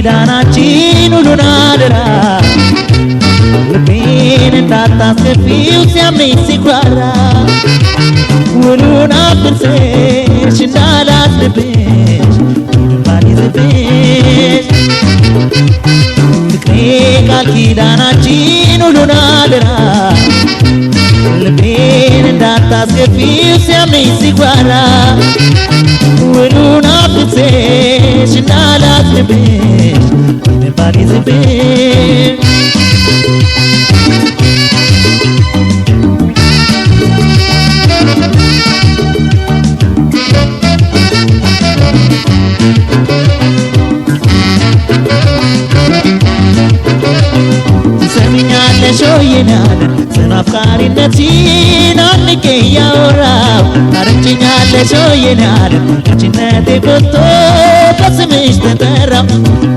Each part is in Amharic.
ኪዳናችን ሁሉን አደራ ልቤን እንዳታስከፊው ሲያመኝ ሲኩራራ ውሉን አፍርሰሽ እንዳላዝንብሽ ባልይዝብሽ ፍቅሬ ቃል ኪዳናችን ሁሉን አደራ ልቤን እንዳታስከፊው ሲያመኝ ሲኩራራ ውሉን አፍርሰሽ እንዳላዝንብሽ ባልይዝብሽ ትሰሚኛለሽ ወይ ናለን ስለ አፍቃሪነትሽን አንቄ እያወራሁ ታረቅሽኛለሽ ወይ ናለን ልጅነቴ ጎልቶ በስምሽ ተጠራሁ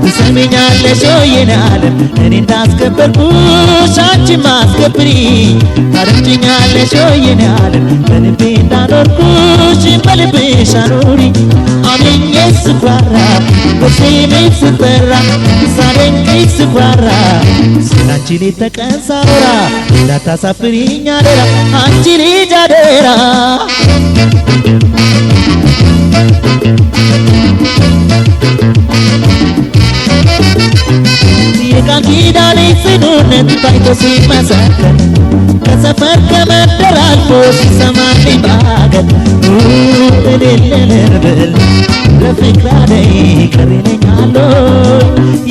ትሰሚኛለሽ ወይ ናለን እኔ እንዳስከበርኩሽ አንቺም አስከብሪ ታረቅሽኛለሽ ወይ ናለን በልቤ እንዳኖርኩሽ በልብሽ አኑሪ አምኜ ስኩራራ በስምሽ ስጠራ ሳደንቅሽ ስኩራራ ስላንቺ ሌት ተቀን ሳወራ እንዳታሳፍሪኝ አደራ አንቺ ልጅ አደራ የቃል ኪዳኔ ጽኑነት ታይቶ ሲመሰከር ከሰፈር ከመንደር አልፎ ሲሰማልኝ በአገር እልልልብል ለፍቅር አደይ ቅር ይለኛል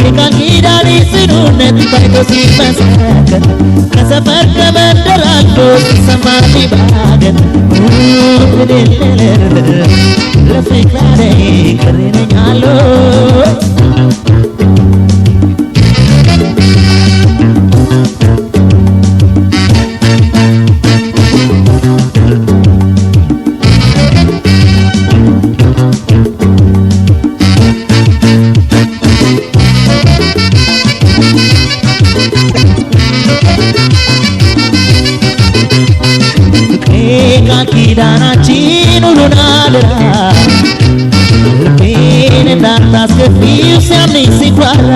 የቃል ኪዳኔ ጽኑነት ታይቶ ሲመሰከር ከሰፈር ከመንደር አልፎ ሲሰማልኝ በአገር እልልልብል ለፍቅር አደይ ቅር ይለኛል ኪዳናችን ሁሉን አደራ ልቤን እንዳታስከፊው ሲያመኝ ሲኩራራ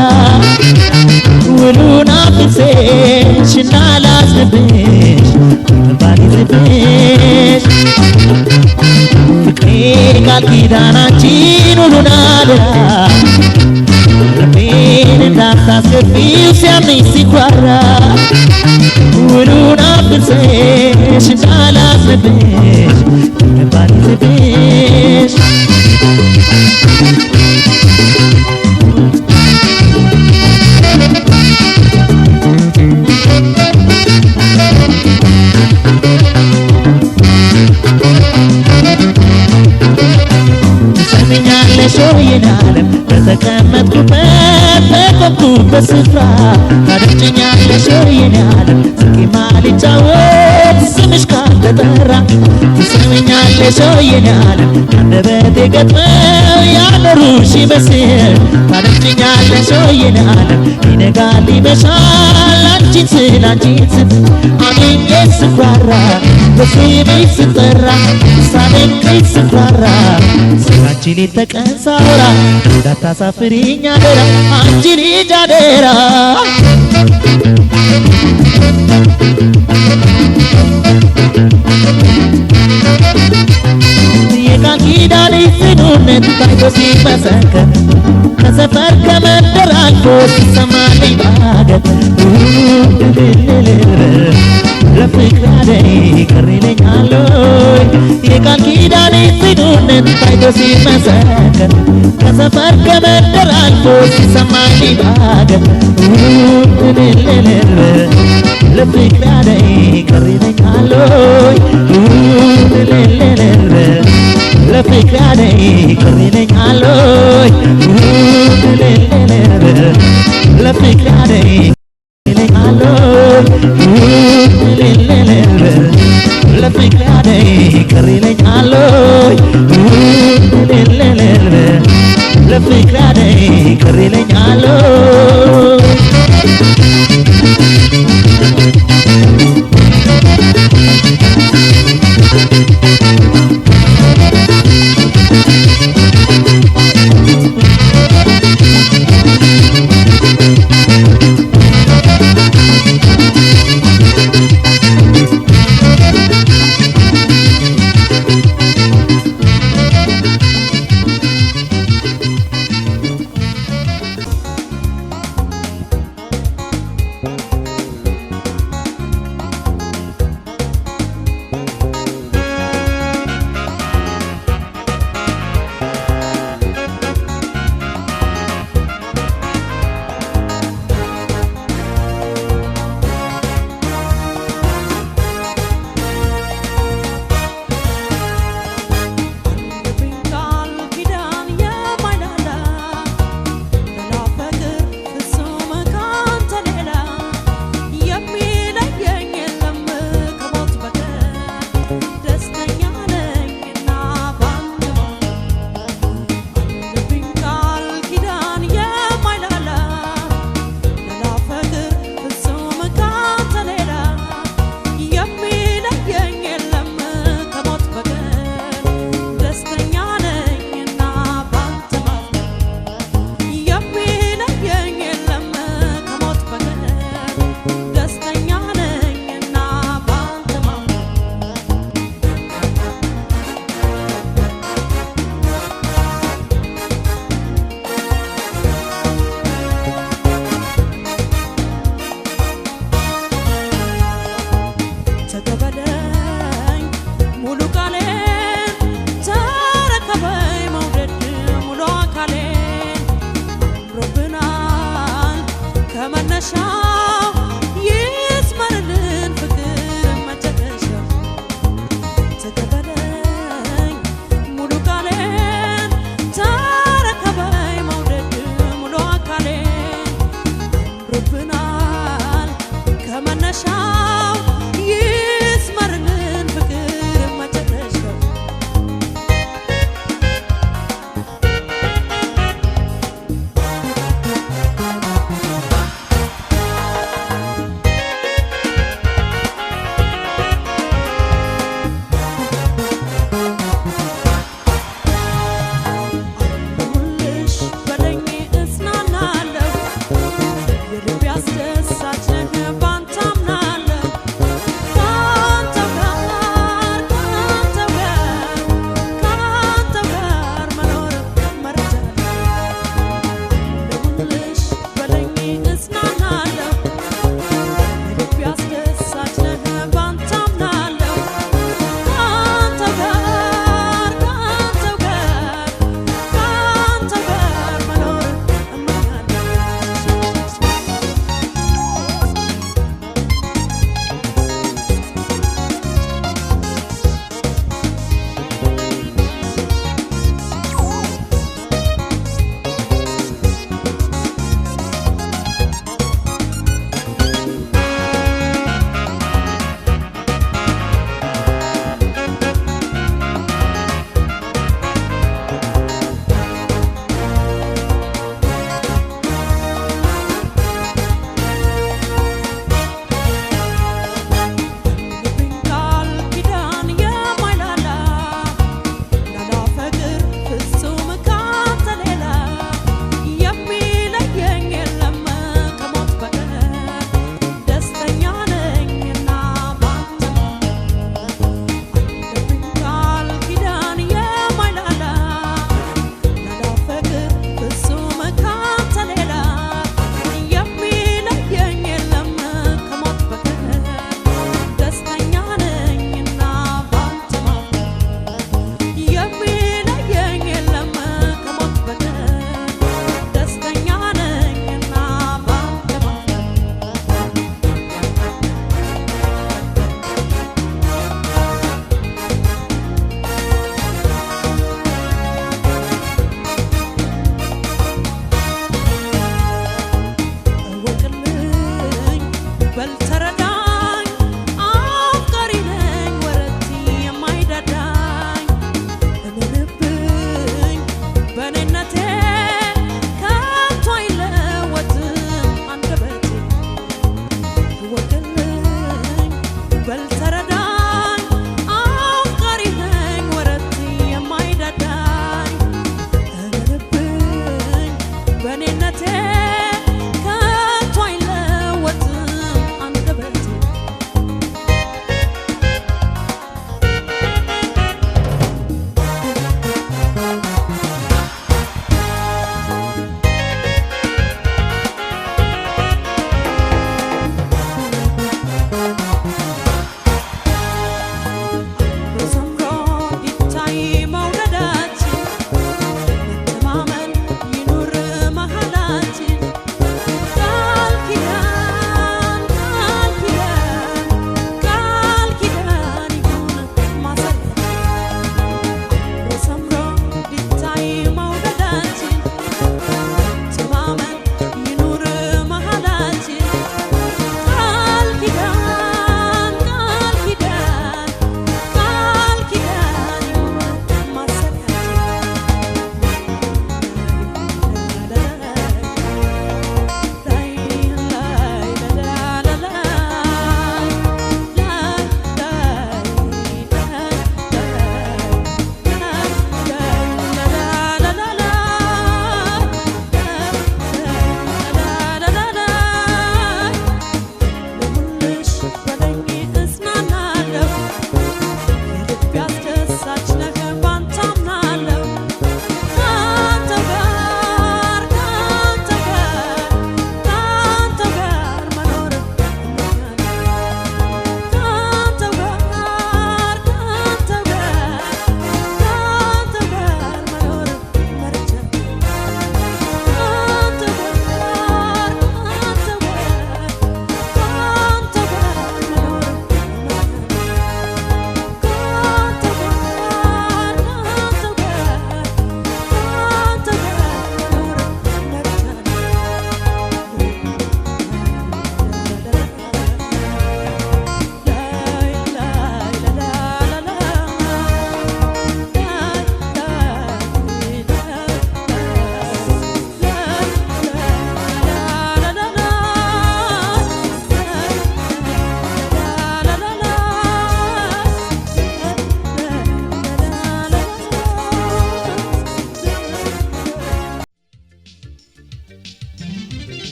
ውሉን አፍርሰሽ እንዳላዝንብሽ ባልይዝብሽ ፍቅሬ ቃል ኪዳናችን ሁሉን አደራ ልቤን እንዳታስከፊው ሲያመኝ ሲኩራራ ውሉን አፍርሰሽ እንዳላዝንብሽ ባልይዝብሽ ትሰሚኛለሽ ወይ ናለም በተቀመጥኩበት በቆምኩበት ስፍራ ታደምጪኛለሽ ወይ ናለም ስቄማ ሊጫወት ስምሽ ካልተጠራ ትሰሚኛለሽ ወይ ናለም አንደበቴ ገጥመው ያኖሩሽ ይመስል ታደምጪኛለሽ ወይ ናለም ይነጋል ይመሻል አንቺን ስል አንቺን ስል አምኜ ስኩራራ በስምሽ ስጠራ ሳደንቅሽ ስኩራራ ስላንቺ ሌት ተቀን ሳወራ እንዳታሳፍሪኝ አደራ አንቺ ልጅ አደራ የቃል ኪዳኔ ጽኑነት ታይቶ ሲመሰከር ከሰፈር ከመንደር አልፎ ሲሰማልኝ በአገር ለፍቅር አደይ ቅር ይለኛል የቃል ኪዳኔ ጽኑነት ታይቶ ሲመሰከር ከሰፈር ከመንደር አልፎ ሲሰማልኝ በአገር ለፍቅር አደይ ቅር ይለኛል ለፍቅር አደይ ቅር ይለኛል ለፍቅር አደይ ይለኛል ለፍቅር አደይ ቅር ይለኛል ለፍቅር አደይ ቅር ይለኛል ከመነሻው ይስመርልን ፍቅር መጨረሻው ተቀበለኝ ሙሉ ቃሌን ተረከበኝ መውደድ ሙሉ አካሌን አምሮብናል ከመነሻው ይስመርልን ፍቅር መጨረሻው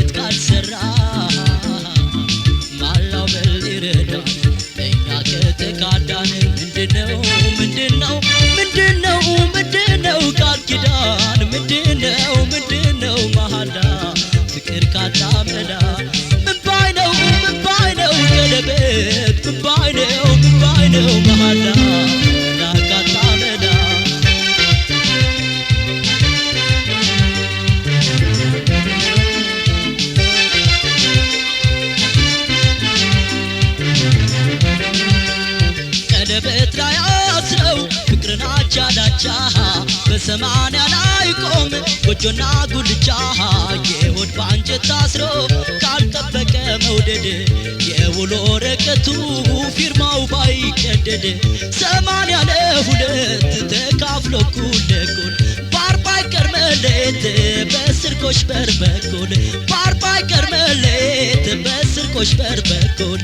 ቤት ካልሰራ ማላው በል ይረዳል እኛ ከተካዳን ምንድነው ምንድነው ምንድነው ምንድነው ቃል ኪዳን ምንድነው መሃላ ፍቅር ካጣመዳ ምን ባይነው ቀለበት ምን ባይነው መሃላ ካጣመዳ ቀለበት ላይ አስረው ፍቅርን አቻላቻ በሰማንያ ላይ ቆም ጎጆና ጉልቻ የሆድ ባንጀት ታስሮ ካልጠበቀ መውደድ የውሎ ወረቀቱ ፊርማው ባይቀደድ 82 ተካፍሎ እኩል ለእኩል በአርባ ይቀር መለየት በስርቆሽ በር በኩል በአርባ ይቀር መለየት በስርቆሽ በር በኩል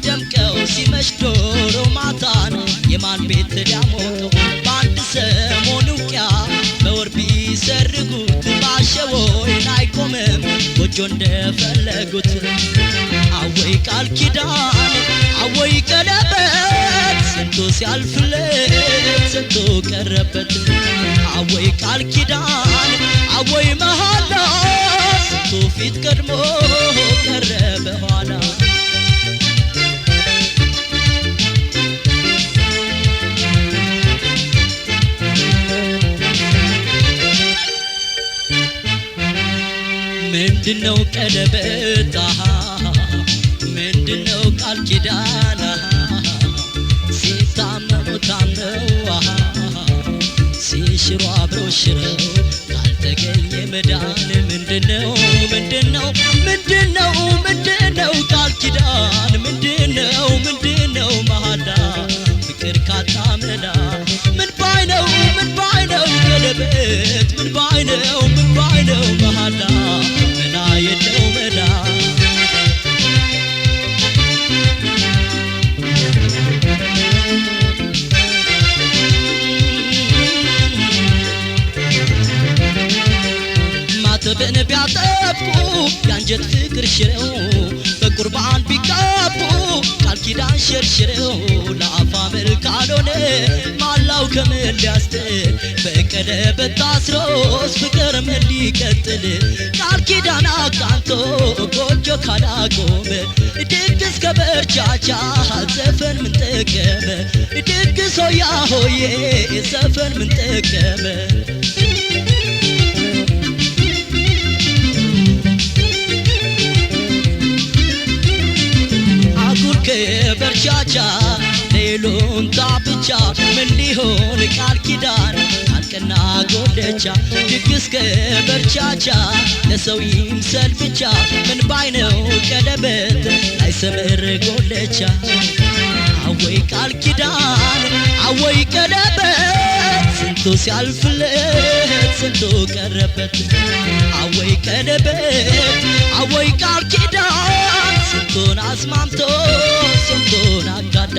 ደምቀው ሲመሽ ዶሮ ማታን የማን ቤት ሊያሞቀው በአንድ ሰሞን ውቂያ በወር ቢሰርጉት ባሸወይን አይቆምም ጎጆ እንደፈለጉት አወይ ቃል ኪዳን አወይ ቀለበት ስንቱ ሲያልፍለት ስንቱ ቀረበት አወይ ቃል ኪዳን አወይ መሃላ ስንቱ ፊት ቀድሞ ቀረ በኋላ ምንድነው ቀለበት ምንድነው ቃል ኪዳን ሲታመሙ ታመው ሲሽሩ አብረው ሽረው ካልተገኘ መዳን ምንድነው ቃል ኪዳን ምንድነው መሃላ ፍቅር ካጣመዳ ምን ባይነው ቀለበት ምን ባይነው መሃላ መላ የለው መላ ማተብን ቢያጠብቁ ያንጀት ፍቅር ሽረው በቁርባን ቢጋቡ ቃል ኪዳን ሸርሽረው ለአፋ መልካልሆነ ማላው ከምን ሊያስጥል በቀለበት ታስሮስ ፍቅር ምን ሊቀጥል ቃል ኪዳን አቃንቶ ጎጆ ካላቆመ ድግስ ከበርቻቻ ዘፈን ምን ጠቀመ ድግስ ሆያ ሆዬ ዘፈን ምን ጠቀመ ከበርቻቻ ሌሎን ታብቻ ምን ሊሆን ቃል ኪዳን ካልቀና ጎደቻ ድግስ ከበርቻቻ ለሰው ይምሰል ብቻ ምን ባይነው ቀለበት ላይሰምር ጎደቻ አወይ ቃል ኪዳን አወይ ቀለበት ስንቱ ሲያልፍለት ስንቱ ቀረበት አወይ ቀለበት አወይ ቃል ኪዳን ስንቱን አስማምቶ ስንቱን አጋዳ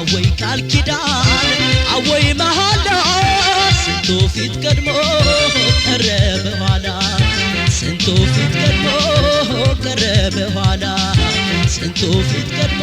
አወይ ቃል ኪዳን አወይ መሃላ ስንቱ ፊት ቀድሞ ቀረ በኋላ ስንቱ ፊት ቀድሞ ቀረ በኋላ ስንቱ ፊት ቀድሞ